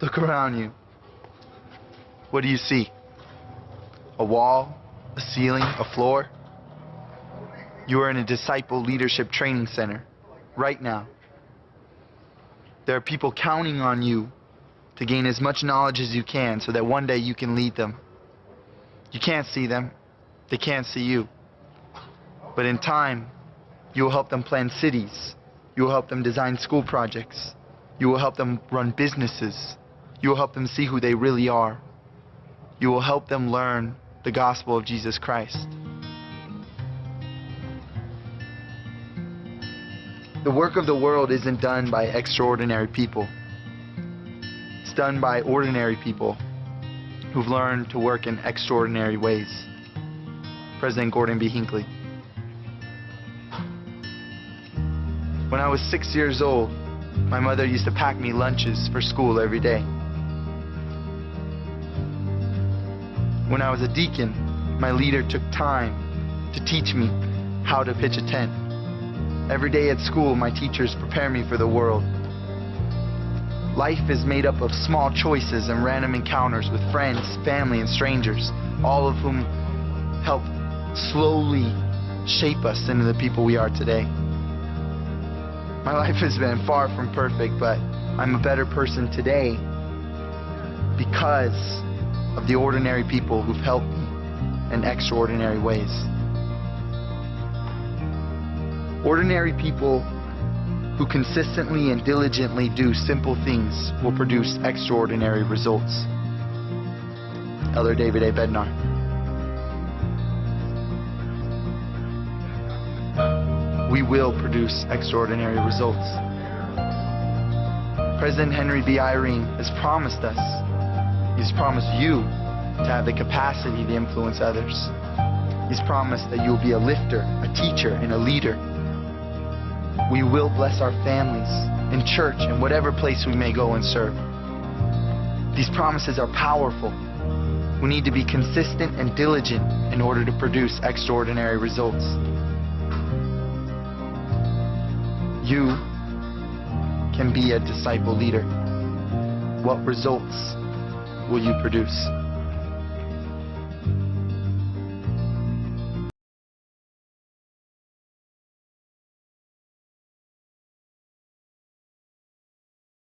Look around you. What do you see? A wall, a ceiling, a floor? You are in a disciple leadership training center right now. There are people counting on you to gain as much knowledge as you can so that one day you can lead them. You can't see them. They can't see you. But in time, you will help them plan cities. You will help them design school projects. You will help them run businesses. You will help them see who they really are. You will help them learn the gospel of Jesus Christ. The work of the world isn't done by extraordinary people. It's done by ordinary people who've learned to work in extraordinary ways. President Gordon B. Hinckley. When I was 6 years old, my mother used to pack me lunches for school every day. When I was a deacon, my leader took time to teach me how to pitch a tent. Every day at school, my teachers prepare me for the world. Life is made up of small choices and random encounters with friends, family, and strangers, all of whom help slowly shape us into the people we are today. My life has been far from perfect, but I'm a better person today because of the ordinary people who've helped me in extraordinary ways. Ordinary people who consistently and diligently do simple things will produce extraordinary results. Elder David A. Bednar. We will produce extraordinary results. President Henry B. Eyring has promised us, he's promised you to have the capacity to influence others. He's promised that you'll be a lifter, a teacher, and a leader. We will bless our families in church and whatever place we may go and serve. These promises are powerful. We need to be consistent and diligent in order to produce extraordinary results. You can be a disciple leader. What results will you produce?